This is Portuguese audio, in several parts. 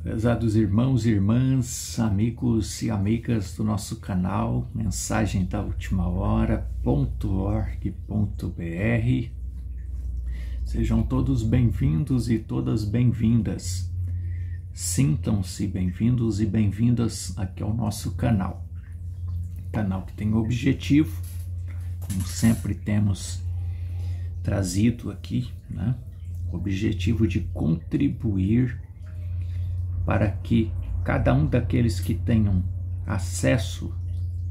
Prezados irmãos e irmãs, amigos e amigas do nosso canal, mensagem da última hora.org.br. Sejam todos bem-vindos e todas bem-vindas. Sintam-se bem-vindos e bem-vindas aqui ao nosso canal. Canal que tem o objetivo, como sempre temos trazido aqui, o objetivo de contribuir para que cada um daqueles que tenham acesso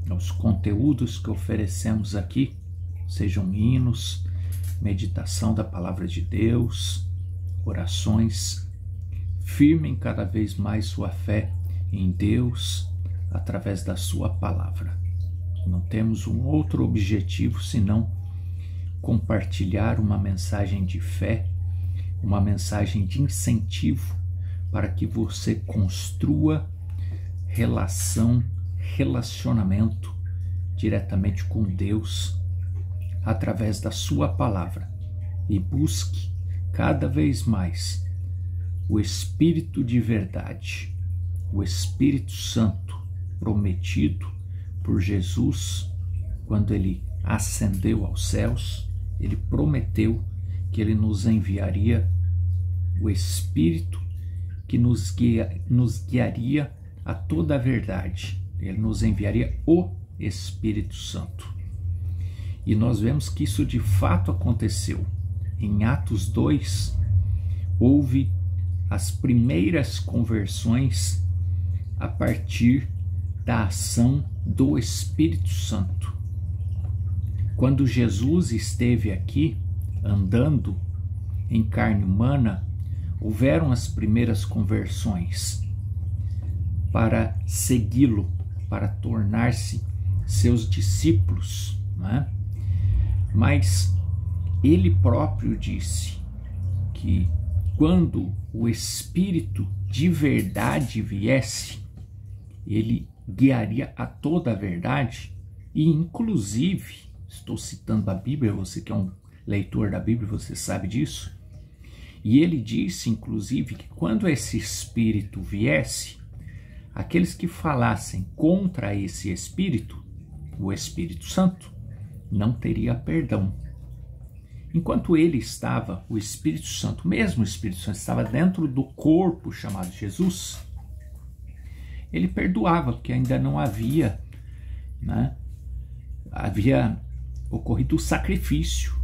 aos conteúdos que oferecemos aqui, sejam hinos, meditação da palavra de Deus, orações, firmem cada vez mais sua fé em Deus através da sua palavra. Não temos um outro objetivo senão compartilhar uma mensagem de fé, uma mensagem de incentivo para que você construa relacionamento diretamente com Deus através da sua palavra e busque cada vez mais o Espírito de verdade, o Espírito Santo prometido por Jesus quando ele ascendeu aos céus. Ele prometeu que ele nos enviaria o Espírito que nos guiaria a toda a verdade. Ele nos enviaria o Espírito Santo. E nós vemos que isso de fato aconteceu. Em Atos 2, houve as primeiras conversões a partir da ação do Espírito Santo. Quando Jesus esteve aqui, andando em carne humana, houveram as primeiras conversões para segui-lo, para tornar-se seus discípulos, Mas ele próprio disse que quando o Espírito de verdade viesse, ele guiaria a toda a verdade e inclusive, estou citando a Bíblia, você que é um leitor da Bíblia, você sabe disso, e ele disse, inclusive, que quando esse Espírito viesse, aqueles que falassem contra esse Espírito, o Espírito Santo, não teria perdão. Enquanto ele estava, o Espírito Santo, mesmo o Espírito Santo, estava dentro do corpo chamado Jesus, ele perdoava, porque ainda não havia, havia ocorrido o sacrifício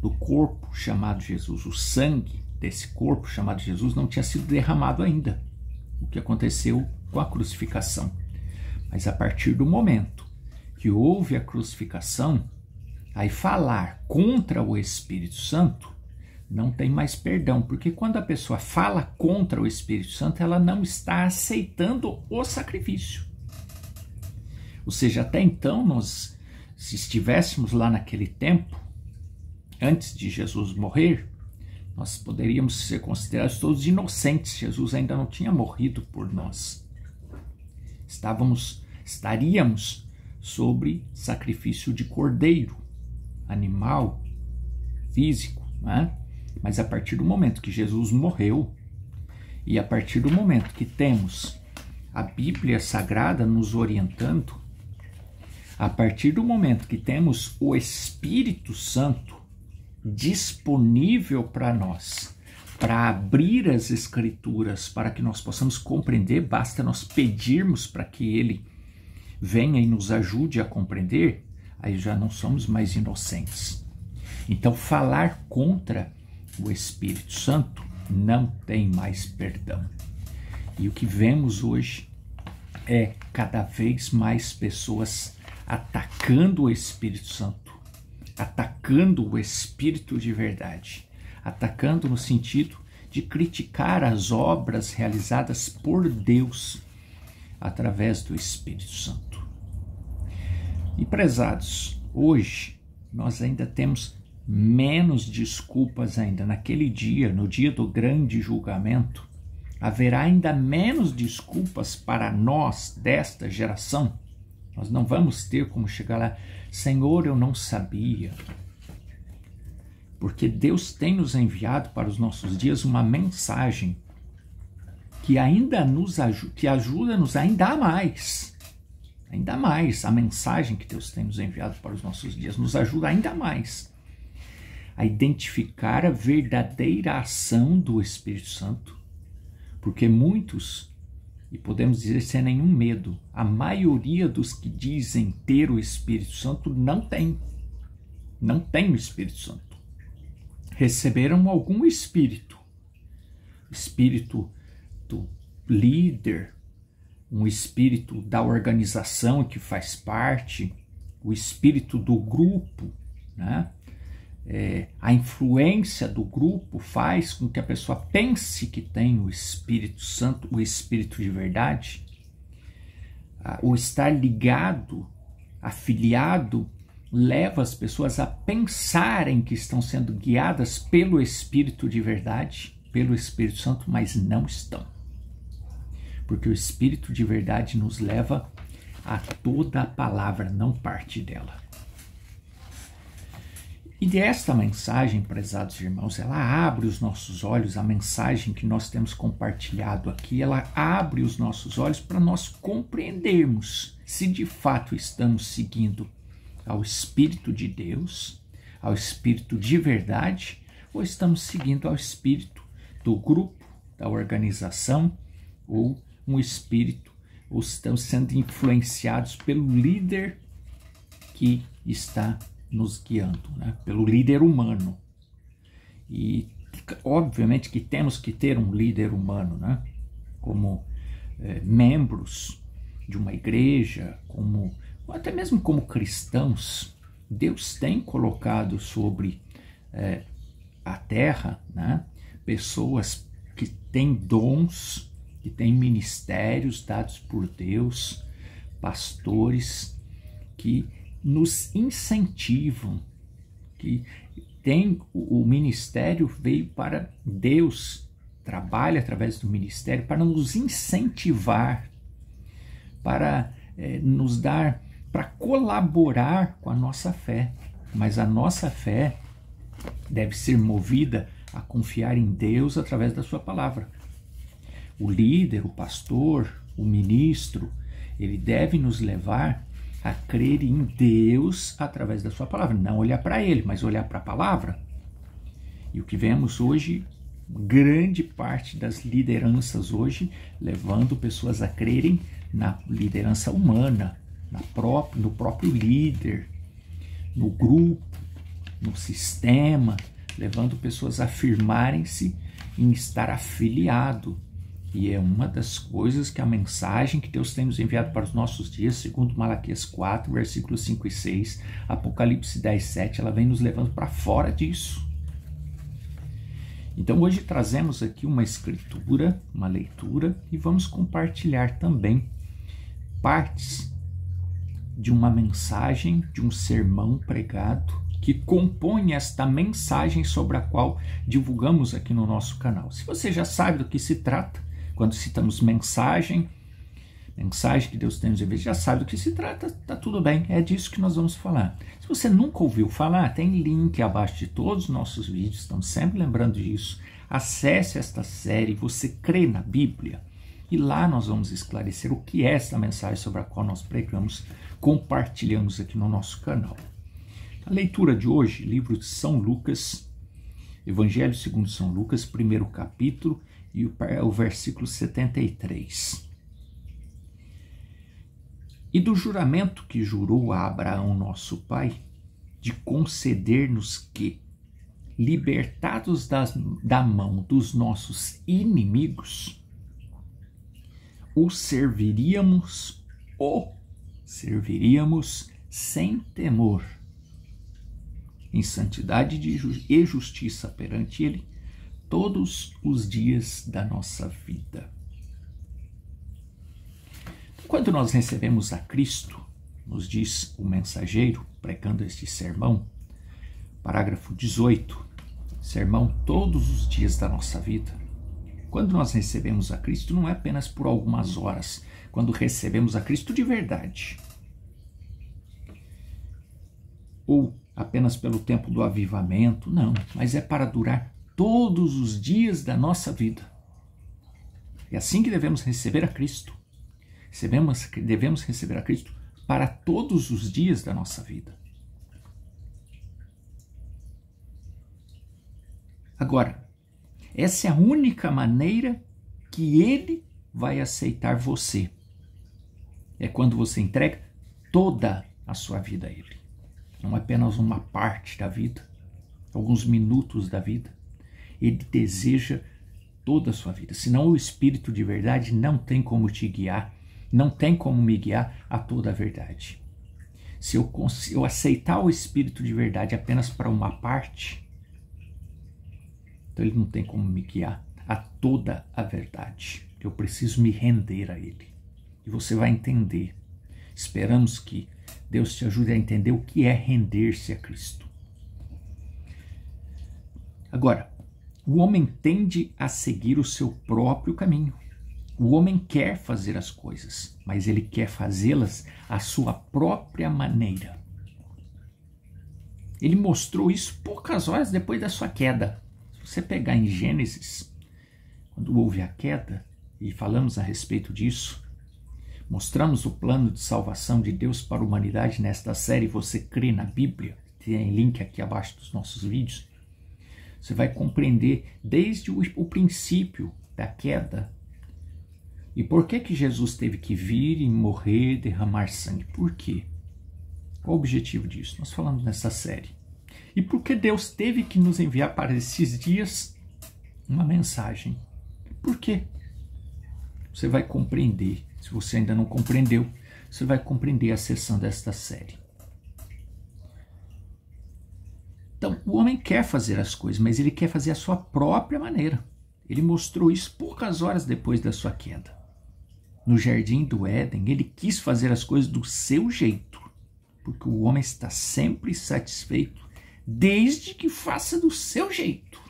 do corpo chamado Jesus, o sangue desse corpo chamado Jesus não tinha sido derramado ainda, o que aconteceu com a crucificação. Mas a partir do momento que houve a crucificação, aí falar contra o Espírito Santo não tem mais perdão, porque quando a pessoa fala contra o Espírito Santo, ela não está aceitando o sacrifício. Ou seja, até então, se estivéssemos lá naquele tempo, antes de Jesus morrer, nós poderíamos ser considerados todos inocentes. Jesus ainda não tinha morrido por nós. Estaríamos sobre sacrifício de cordeiro, animal, físico, Mas a partir do momento que Jesus morreu, e a partir do momento que temos a Bíblia Sagrada nos orientando, a partir do momento que temos o Espírito Santo disponível para nós, para abrir as Escrituras, para que nós possamos compreender, basta nós pedirmos para que Ele venha e nos ajude a compreender, aí já não somos mais inocentes. Então, falar contra o Espírito Santo não tem mais perdão. E o que vemos hoje é cada vez mais pessoas atacando o Espírito Santo, atacando o Espírito de verdade, atacando no sentido de criticar as obras realizadas por Deus através do Espírito Santo. E prezados, hoje nós ainda temos menos desculpas ainda. Naquele dia, no dia do grande julgamento, haverá ainda menos desculpas para nós desta geração. Nós não vamos ter como chegar lá, Senhor, eu não sabia. Porque Deus tem nos enviado para os nossos dias uma mensagem que ainda que ajuda-nos ainda mais. Ainda mais, a mensagem que Deus tem nos enviado para os nossos dias nos ajuda ainda mais a identificar a verdadeira ação do Espírito Santo, porque muitos, e podemos dizer sem nenhum medo, a maioria dos que dizem ter o Espírito Santo não tem o Espírito Santo. Receberam algum espírito, o espírito do líder, um espírito da organização que faz parte, o espírito do grupo, né? A influência do grupo faz com que a pessoa pense que tem o Espírito Santo, o Espírito de verdade. O estar ligado, afiliado, leva as pessoas a pensarem que estão sendo guiadas pelo Espírito de verdade, pelo Espírito Santo, mas não estão. Porque o Espírito de verdade nos leva a toda a palavra, não parte dela. E desta mensagem, prezados irmãos, ela abre os nossos olhos, a mensagem que nós temos compartilhado aqui, ela abre os nossos olhos para nós compreendermos se de fato estamos seguindo ao Espírito de Deus, ao Espírito de verdade, ou estamos seguindo ao Espírito do grupo, da organização, ou um Espírito, ou estamos sendo influenciados pelo líder que está nos guiando, né? Pelo líder humano. E obviamente que temos que ter um líder humano, né? Como membros de uma igreja, ou até mesmo como cristãos. Deus tem colocado sobre a terra, né, pessoas que têm dons, que têm ministérios dados por Deus, pastores que nos incentivam, que tem o ministério veio para Deus, trabalha através do ministério para nos incentivar, para nos dar, para colaborar com a nossa fé. Mas a nossa fé deve ser movida a confiar em Deus através da sua palavra. O líder, o pastor, o ministro, ele deve nos levar a crer em Deus através da sua palavra. Não olhar para ele, mas olhar para a palavra. E o que vemos hoje, grande parte das lideranças hoje, levando pessoas a crerem na liderança humana, no próprio líder, no grupo, no sistema, levando pessoas a afirmarem-se em estar afiliado. E é uma das coisas que a mensagem que Deus tem nos enviado para os nossos dias, segundo Malaquias 4, versículos 5 e 6, Apocalipse 10, 7, ela vem nos levando para fora disso. Então hoje trazemos aqui uma escritura, uma leitura, e vamos compartilhar também partes de uma mensagem, de um sermão pregado, que compõe esta mensagem sobre a qual divulgamos aqui no nosso canal. Se você já sabe do que se trata, quando citamos mensagem que Deus tem nos enviado, já sabe do que se trata, tá tudo bem, é disso que nós vamos falar. Se você nunca ouviu falar, tem link abaixo de todos os nossos vídeos, estamos sempre lembrando disso. Acesse esta série, você crê na Bíblia, e lá nós vamos esclarecer o que é esta mensagem sobre a qual nós pregamos, compartilhamos aqui no nosso canal. A leitura de hoje, livro de São Lucas, Evangelho segundo São Lucas, primeiro capítulo, e o versículo 73. E do juramento que jurou a Abraão, nosso pai, de conceder-nos que, libertados da mão dos nossos inimigos, o serviríamos sem temor, em santidade e justiça perante ele, todos os dias da nossa vida. Quando nós recebemos a Cristo, nos diz o mensageiro, pregando este sermão, parágrafo 18, sermão todos os dias da nossa vida. Quando nós recebemos a Cristo, não é apenas por algumas horas, quando recebemos a Cristo de verdade, ou apenas pelo tempo do avivamento, não, mas é para durar todos os dias da nossa vida. É assim que devemos receber a Cristo. Devemos receber a Cristo para todos os dias da nossa vida. Agora, essa é a única maneira que Ele vai aceitar você. É quando você entrega toda a sua vida a Ele. Não apenas uma parte da vida, alguns minutos da vida. Ele deseja toda a sua vida. Senão o Espírito de verdade não tem como te guiar, não tem como me guiar a toda a verdade. Se eu aceitar o Espírito de verdade apenas para uma parte, então ele não tem como me guiar a toda a verdade. Eu preciso me render a Ele. E você vai entender. Esperamos que Deus te ajude a entender o que é render-se a Cristo. Agora, o homem tende a seguir o seu próprio caminho. O homem quer fazer as coisas, mas ele quer fazê-las à sua própria maneira. Ele mostrou isso poucas horas depois da sua queda. Se você pegar em Gênesis, quando houve a queda, e falamos a respeito disso, mostramos o plano de salvação de Deus para a humanidade nesta série. Você crê na Bíblia? Tem link aqui abaixo dos nossos vídeos. Você vai compreender desde o princípio da queda. E por que Jesus teve que vir e morrer, derramar sangue? Por quê? Qual o objetivo disso? Nós falamos nessa série. E por que Deus teve que nos enviar para esses dias uma mensagem? Por quê? Você vai compreender. Se você ainda não compreendeu, você vai compreender a sessão desta série. Então, o homem quer fazer as coisas, mas ele quer fazer a sua própria maneira. Ele mostrou isso poucas horas depois da sua queda. No jardim do Éden, ele quis fazer as coisas do seu jeito, porque o homem está sempre satisfeito desde que faça do seu jeito.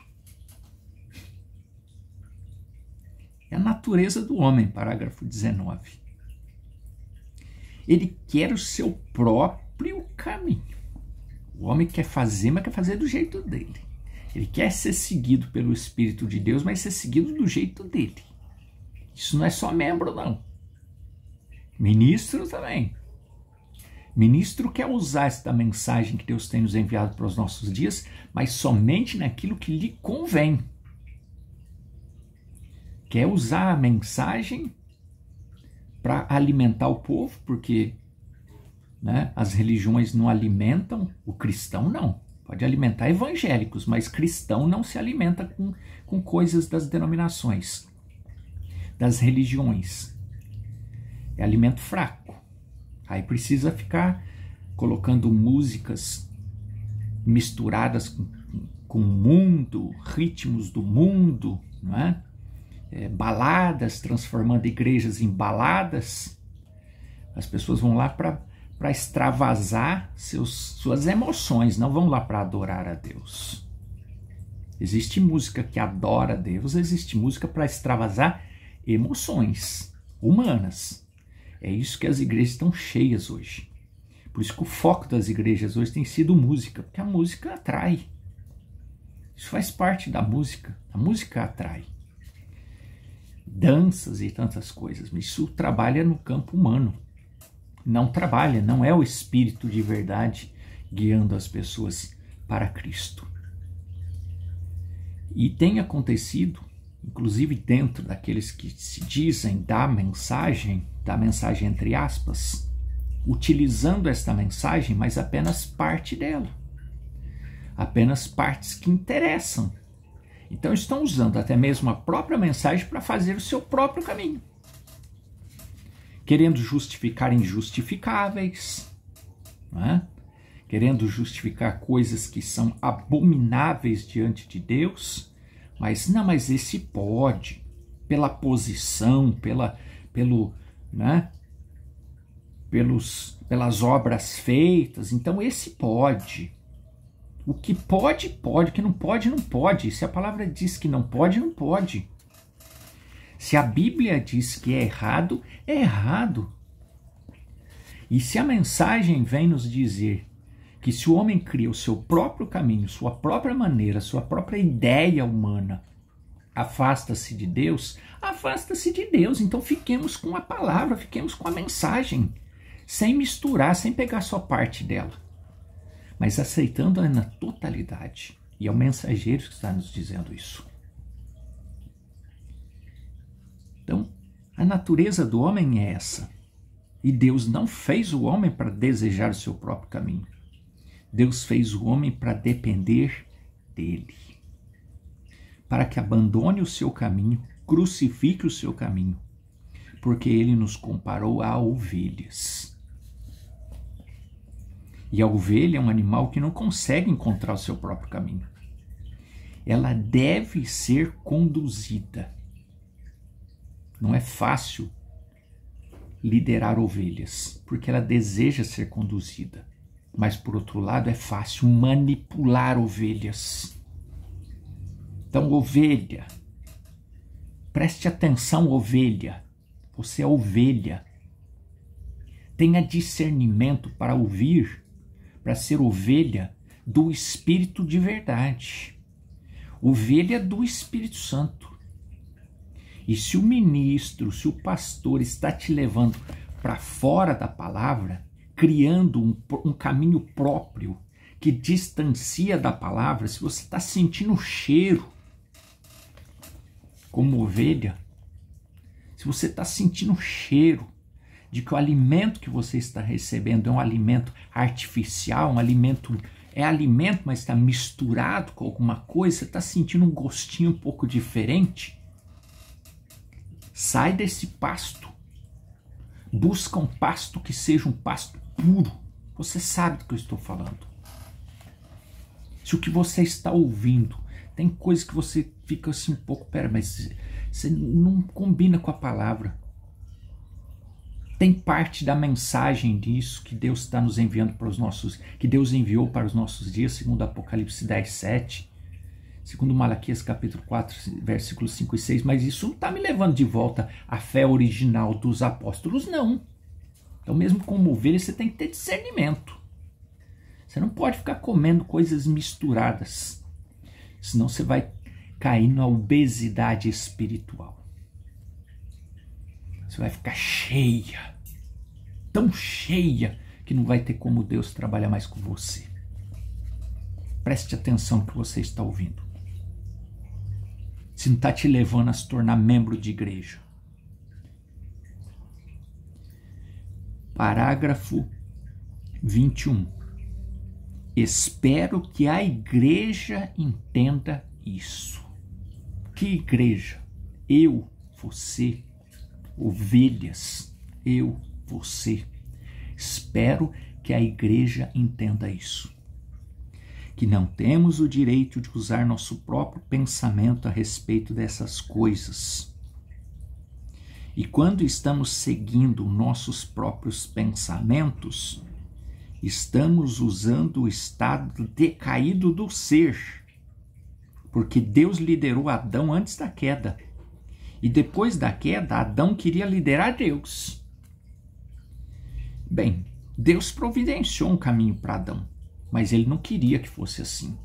É a natureza do homem, parágrafo 19. Ele quer o seu próprio caminho. O homem quer fazer, mas quer fazer do jeito dele. Ele quer ser seguido pelo Espírito de Deus, mas ser seguido do jeito dele. Isso não é só membro, não. Ministro também. Ministro quer usar esta mensagem que Deus tem nos enviado para os nossos dias, mas somente naquilo que lhe convém. Quer usar a mensagem para alimentar o povo, porque as religiões não alimentam, o cristão não. Pode alimentar evangélicos, mas cristão não se alimenta com coisas das denominações, das religiões. É alimento fraco. Aí precisa ficar colocando músicas misturadas com o mundo, ritmos do mundo, não é? Baladas, transformando igrejas em baladas. As pessoas vão lá para extravasar suas emoções, não vão lá para adorar a Deus. Existe música que adora a Deus, existe música para extravasar emoções humanas. É isso que as igrejas estão cheias hoje. Por isso que o foco das igrejas hoje tem sido música, porque a música atrai. Isso faz parte da música. A música atrai. Danças e tantas coisas, mas isso trabalha no campo humano. Não é o Espírito de verdade guiando as pessoas para Cristo. E tem acontecido, inclusive dentro daqueles que se dizem da mensagem entre aspas, utilizando esta mensagem, mas apenas parte dela. Apenas partes que interessam. Então estão usando até mesmo a própria mensagem para fazer o seu próprio caminho. Querendo justificar injustificáveis, né? Querendo justificar coisas que são abomináveis diante de Deus, mas esse pode, pela posição, pelas obras feitas, então esse pode. O que pode, pode, o que não pode, não pode. Se a palavra diz que não pode, não pode. Se a Bíblia diz que é errado, é errado. E se a mensagem vem nos dizer que se o homem cria o seu próprio caminho, sua própria maneira, sua própria ideia humana, afasta-se de Deus, afasta-se de Deus. Então fiquemos com a palavra, fiquemos com a mensagem, sem misturar, sem pegar só parte dela, mas aceitando-a na totalidade. E é o mensageiro que está nos dizendo isso. Então, a natureza do homem é essa. E Deus não fez o homem para desejar o seu próprio caminho. Deus fez o homem para depender dele. Para que abandone o seu caminho, crucifique o seu caminho. Porque ele nos comparou a ovelhas. E a ovelha é um animal que não consegue encontrar o seu próprio caminho. Ela deve ser conduzida. Não é fácil liderar ovelhas, porque ela deseja ser conduzida. Mas, por outro lado, é fácil manipular ovelhas. Então, ovelha, preste atenção, ovelha. Você é ovelha. Tenha discernimento para ouvir, para ser ovelha do Espírito de verdade. Ovelha do Espírito Santo. E se o ministro, se o pastor está te levando para fora da palavra, criando um caminho próprio que distancia da palavra, se você está sentindo o cheiro como ovelha, se você está sentindo o cheiro de que o alimento que você está recebendo é um alimento artificial, é alimento, mas está misturado com alguma coisa, você está sentindo um gostinho um pouco diferente, sai desse pasto. Busca um pasto que seja um pasto puro. Você sabe do que eu estou falando. Se o que você está ouvindo tem coisa que você fica assim um pouco, mas você não combina com a palavra. Tem parte da mensagem disso que Deus está nos enviando para os nossos, que Deus enviou para os nossos dias, segundo Apocalipse 10, 7, segundo Malaquias capítulo 4, versículos 5 e 6, mas isso não está me levando de volta à fé original dos apóstolos, não. Então, mesmo como ovelha, você tem que ter discernimento. Você não pode ficar comendo coisas misturadas, senão você vai cair na obesidade espiritual. Você vai ficar cheia, tão cheia, que não vai ter como Deus trabalhar mais com você. Preste atenção no que você está ouvindo. Se não está te levando a se tornar membro de igreja. Parágrafo 21. Espero que a igreja entenda isso. Que igreja? Eu, você, ovelhas, eu, você. Espero que a igreja entenda isso. Que não temos o direito de usar nosso próprio pensamento a respeito dessas coisas. E quando estamos seguindo nossos próprios pensamentos, estamos usando o estado decaído do ser. Porque Deus liderou Adão antes da queda. E depois da queda, Adão queria liderar Deus. Bem, Deus providenciou um caminho para Adão, mas ele não queria que fosse assim.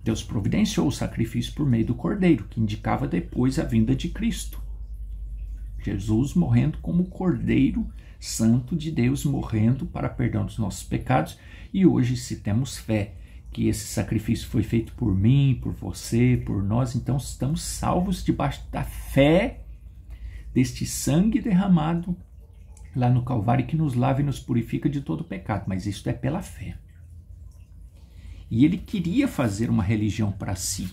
Deus providenciou o sacrifício por meio do Cordeiro, que indicava depois a vinda de Cristo. Jesus morrendo como Cordeiro Santo de Deus, morrendo para perdão dos nossos pecados. E hoje, se temos fé que esse sacrifício foi feito por mim, por você, por nós, então estamos salvos debaixo da fé deste sangue derramado lá no Calvário, que nos lava e nos purifica de todo pecado. Mas isso é pela fé. E ele queria fazer uma religião para si.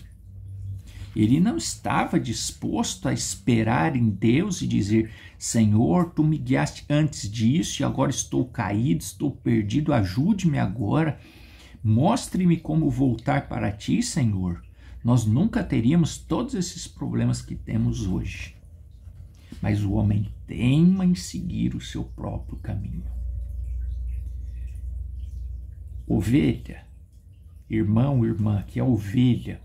Ele não estava disposto a esperar em Deus e dizer: Senhor, tu me guiaste antes disso e agora estou caído, estou perdido, ajude-me agora. Mostre-me como voltar para ti, Senhor. Nós nunca teríamos todos esses problemas que temos hoje. Mas o homem teima em seguir o seu próprio caminho. Ovelha, irmão, irmã, que é ovelha,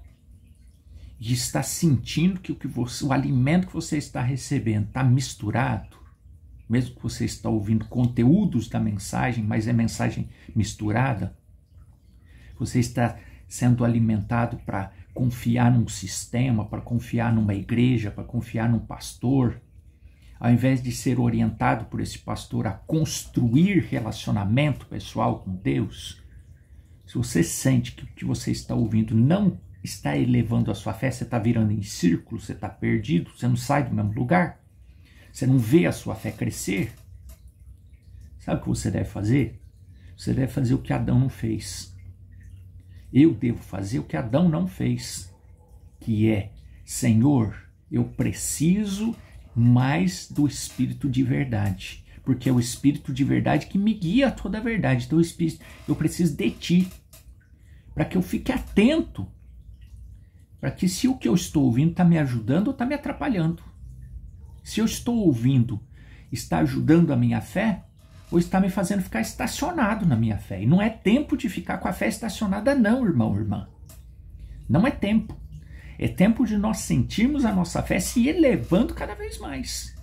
e está sentindo que o alimento que você está recebendo está misturado, mesmo que você está ouvindo conteúdos da mensagem, mas é mensagem misturada, você está sendo alimentado para confiar num sistema, para confiar numa igreja, para confiar num pastor, ao invés de ser orientado por esse pastor a construir relacionamento pessoal com Deus, se você sente que o que você está ouvindo não está elevando a sua fé, você está virando em círculo, você está perdido, você não sai do mesmo lugar, você não vê a sua fé crescer, sabe o que você deve fazer? Você deve fazer o que Adão não fez. Eu devo fazer o que Adão não fez, que é, Senhor, eu preciso mais do Espírito de verdade, porque é o Espírito de verdade que me guia a toda a verdade. Então, eu preciso de Ti, para que eu fique atento, para que se o que eu estou ouvindo está me ajudando ou está me atrapalhando. Se eu estou ouvindo, está ajudando a minha fé, ou está me fazendo ficar estacionado na minha fé. E não é tempo de ficar com a fé estacionada não, irmão, irmã. Não é tempo. É tempo de nós sentirmos a nossa fé se elevando cada vez mais.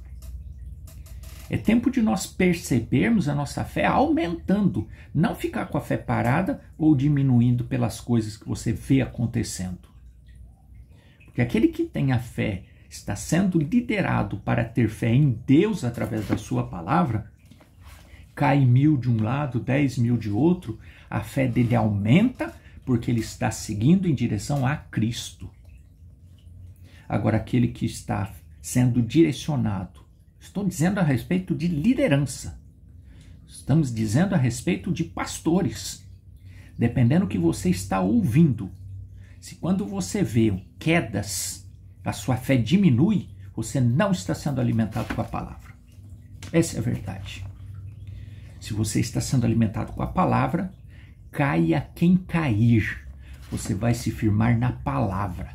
É tempo de nós percebermos a nossa fé aumentando. Não ficar com a fé parada ou diminuindo pelas coisas que você vê acontecendo. Porque aquele que tem a fé, está sendo liderado para ter fé em Deus através da sua palavra, cai 1.000 de um lado, 10.000 de outro, a fé dele aumenta porque ele está seguindo em direção a Cristo. Agora, aquele que está sendo direcionado, estou dizendo a respeito de liderança, estamos dizendo a respeito de pastores, dependendo do que você está ouvindo. Se quando você vê quedas, a sua fé diminui, você não está sendo alimentado com a palavra. Essa é a verdade. Se você está sendo alimentado com a palavra, caia quem cair, você vai se firmar na palavra.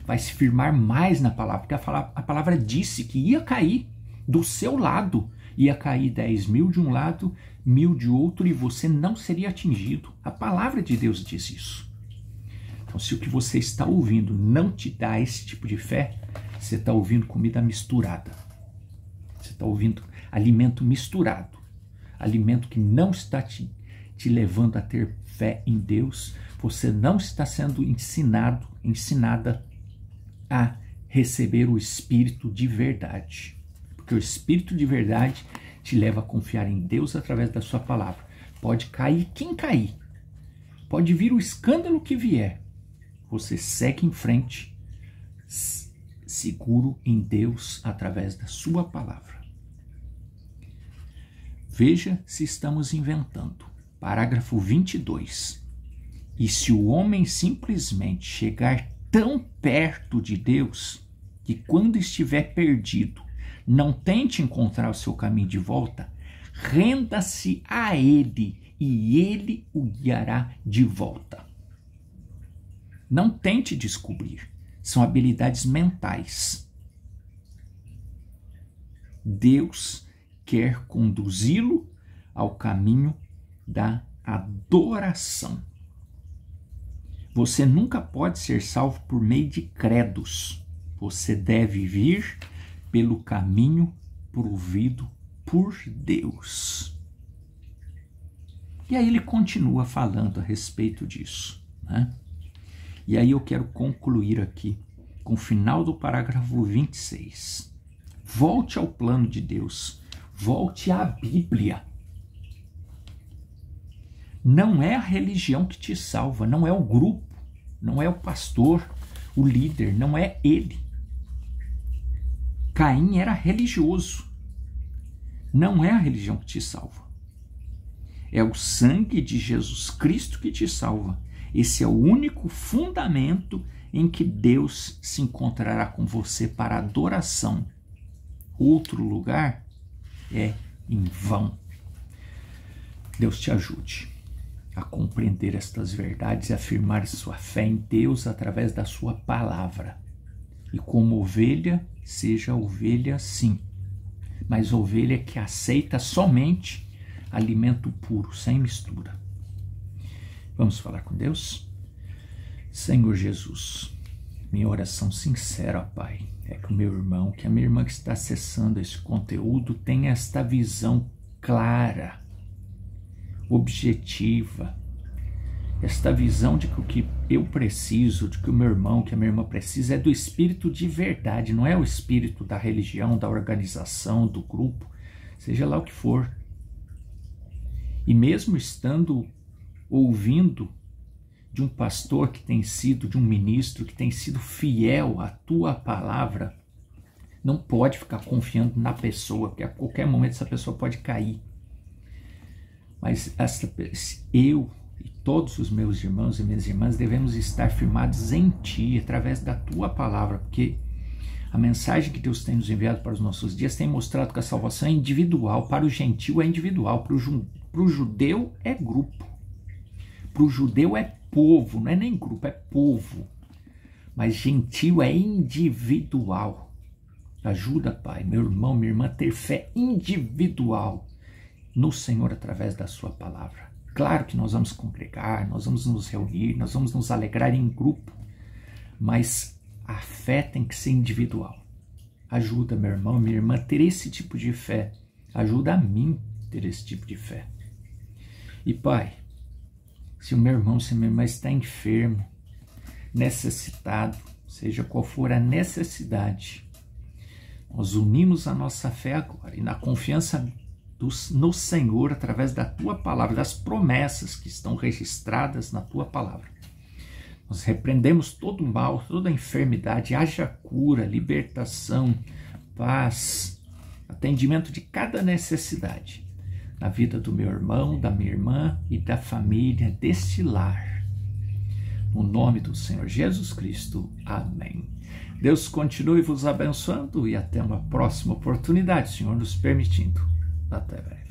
Vai se firmar mais na palavra, porque a palavra disse que ia cair do seu lado. Ia cair 10.000 de um lado, 1.000 de outro, e você não seria atingido. A palavra de Deus diz isso. Então, se o que você está ouvindo não te dá esse tipo de fé, você está ouvindo comida misturada. Você está ouvindo alimento misturado. Alimento que não está te levando a ter fé em Deus. Você não está sendo ensinada a receber o Espírito de verdade. Porque o Espírito de verdade te leva a confiar em Deus através da sua palavra. Pode cair quem cair. Pode vir o escândalo que vier. Você segue em frente, seguro em Deus através da sua palavra. Veja se estamos inventando. Parágrafo 22. E se o homem simplesmente chegar tão perto de Deus, que quando estiver perdido, não tente encontrar o seu caminho de volta, renda-se a Ele e Ele o guiará de volta. Não tente descobrir. São habilidades mentais. Deus quer conduzi-lo ao caminho da adoração. Você nunca pode ser salvo por meio de credos. Você deve vir pelo caminho provido por Deus. E aí ele continua falando a respeito disso, né? E aí eu quero concluir aqui com o final do parágrafo 26. Volte ao plano de Deus. Volte à Bíblia. Não é a religião que te salva, não é o grupo, não é o pastor, o líder, não é ele. Caim era religioso. Não é a religião que te salva. É o sangue de Jesus Cristo que te salva. Esse é o único fundamento em que Deus se encontrará com você para adoração. Outro lugar é em vão. Deus te ajude a compreender estas verdades e afirmar sua fé em Deus através da sua palavra. E como ovelha, seja ovelha sim, mas ovelha que aceita somente alimento puro, sem mistura. Vamos falar com Deus? Senhor Jesus, Minha oração sincera, ó Pai, é que o meu irmão, que a minha irmã que está acessando esse conteúdo tenha esta visão clara, objetiva, esta visão de que o que eu preciso, de que o meu irmão, que a minha irmã precisa é do espírito de verdade, não é o espírito da religião, da organização, do grupo, seja lá o que for. E mesmo estando ouvindo de um pastor que tem sido, de um ministro que tem sido fiel à tua palavra, não pode ficar confiando na pessoa, porque a qualquer momento essa pessoa pode cair. Mas eu e todos os meus irmãos e minhas irmãs devemos estar firmados em Ti, através da Tua palavra, porque a mensagem que Deus tem nos enviado para os nossos dias tem mostrado que a salvação é individual, para o gentio é individual, para o judeu é grupo, para o judeu é povo, não é nem grupo, é povo, mas gentio é individual. Ajuda, Pai, meu irmão, minha irmã, a ter fé individual no Senhor através da Sua palavra. Claro que nós vamos congregar, nós vamos nos reunir, nós vamos nos alegrar em grupo, mas a fé tem que ser individual. Ajuda, meu irmão, minha irmã, a ter esse tipo de fé. Ajuda a mim a ter esse tipo de fé. E Pai, se o meu irmão, se a minha irmã está enfermo, necessitado, seja qual for a necessidade, nós unimos a nossa fé agora e na confiança no Senhor, através da Tua palavra, das promessas que estão registradas na Tua palavra. Nós repreendemos todo o mal, toda a enfermidade, haja cura, libertação, paz, atendimento de cada necessidade na vida do meu irmão, da minha irmã e da família deste lar. No nome do Senhor Jesus Cristo. Amém. Deus continue vos abençoando e até uma próxima oportunidade, Senhor nos permitindo. Até breve.